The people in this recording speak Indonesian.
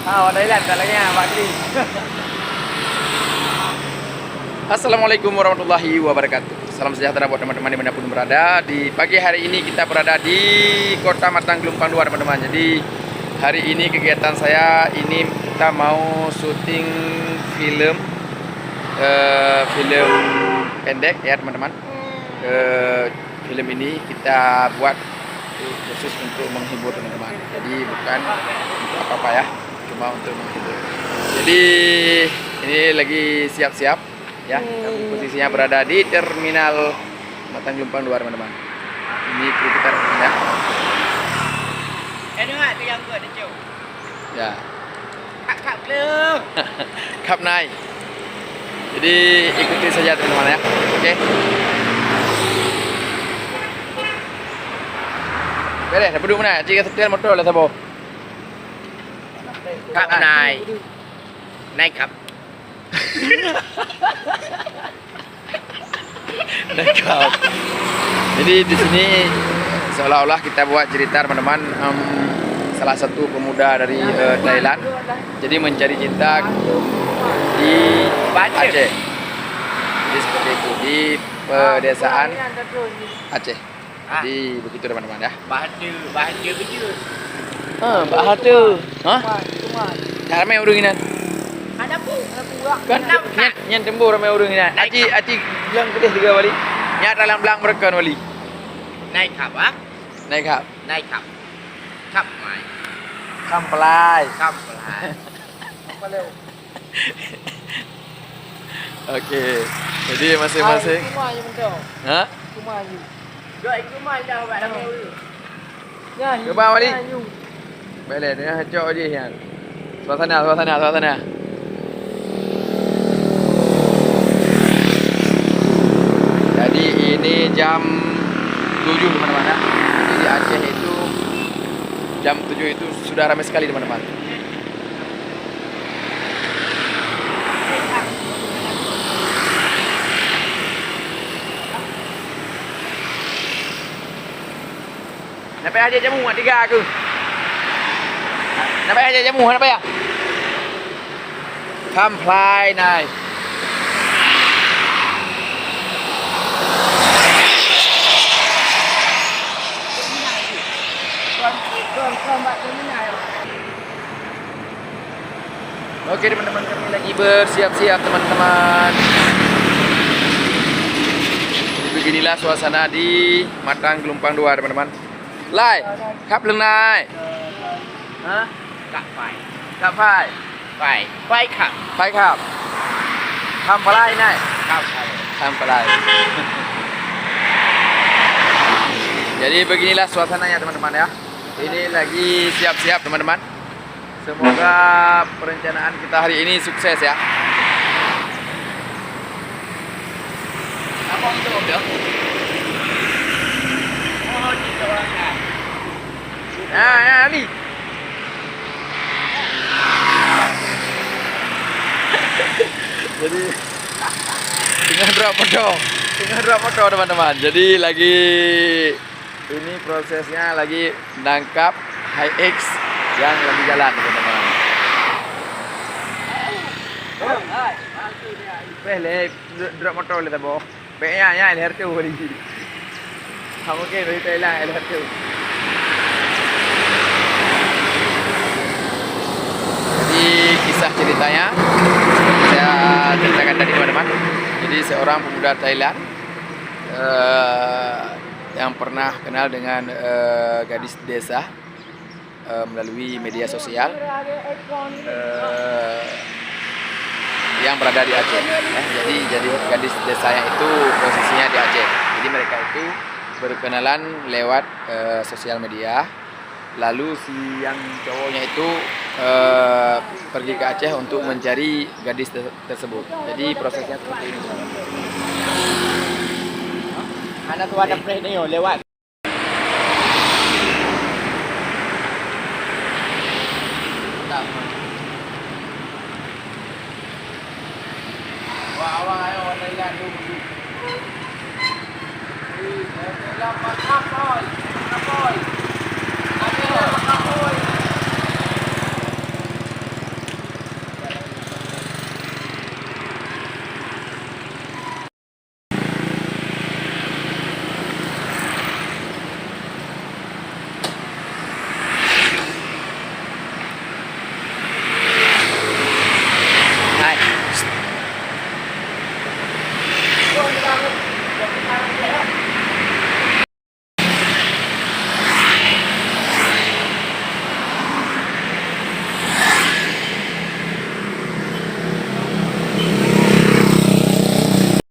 Thailand talanya Pak Kri. Assalamualaikum warahmatullahi wabarakatuh. Salam sejahtera buat teman-teman dimanapun berada. Di pagi hari ini kita berada di Kota Matang Gelumpang 2 teman-teman. Jadi hari ini kegiatan saya ini kita mau syuting film film pendek ya teman-teman. Film ini kita buat khusus untuk menghibur teman-teman. Jadi bukan untuk apa-apa ya, cuma untuk menghibur. Jadi ini lagi siap-siap ya. Posisinya berada di terminal Matang Gelumpang 2 teman-teman. Ini kru kita ya. Dengar tu yang gua ada jauh. Ya. Kap belum. Kap naik. Jadi ikuti saja teman-teman ya. Oke. Boleh, dah duduk mana? Jika setel motor lah sabo. Kap naik. Naik kap. Naik kap. Jadi di sini seolah-olah kita buat cerita teman-teman, salah satu pemuda dari Thailand. Jadi mencari cinta di Aceh. Jadi seperti itu di pedesaan Aceh. Jadi begitu teman-teman ya. Bahagia betul. Bahagia. Hah? Tak ramai orang ini. Ada pula. Kan nyan tembur ramai orang ini. Aci bilang kedih tiga wali. Nya dalam belang mereka wali. Naik kap ah? Naik kap. Naik kap. Kap mai. Kampelai. Kap lah. Oke. Jadi masing-masing. Hah? Dua itu mai dah buat ramai orang. Coba wali. Boleh dia hacok je yang. Suasana. Jadi ini jam 7 teman-teman ya. Jadi di Aceh itu jam 7 itu sudah ramai sekali teman-teman. Nampak aja jamu tiga aku. Nampak aja jamu nampak ya? Kamplai nai. Oke teman-teman, kami lagi bersiap-siap teman-teman. Jadi beginilah suasana di Matang Gelumpang 2 teman-teman. Lai, kap lenai. Hah? Kap pai. Kap pai. Pai kap. Pai kap. Kam palai nai. Kap pai. Kam palai. Jadi beginilah suasananya teman-teman ya. Ini lagi siap-siap teman-teman. Semoga perencanaan kita hari ini sukses ya. Apa itu mobil? Oh, di kawasan. Nah, Ali. Jadi tinggal drop foto teman-teman. Jadi lagi ini prosesnya lagi menangkap HiX yang lagi jalan teman-teman. Boleh drop motor le tabo. Peknya leher tu boleh. Kamu ke dari Thailand leher tu. Jadi kisah ceritanya seperti saya ceritakan tadi teman-teman. Jadi seorang pemuda Thailand yang pernah kenal dengan gadis desa melalui media sosial yang berada di Aceh ya. Jadi gadis desanya itu posisinya di Aceh. Jadi mereka itu berkenalan lewat sosial media. Lalu si yang cowoknya itu pergi ke Aceh untuk mencari gadis tersebut. Jadi prosesnya seperti ini. Anak tu ada play ni lewat.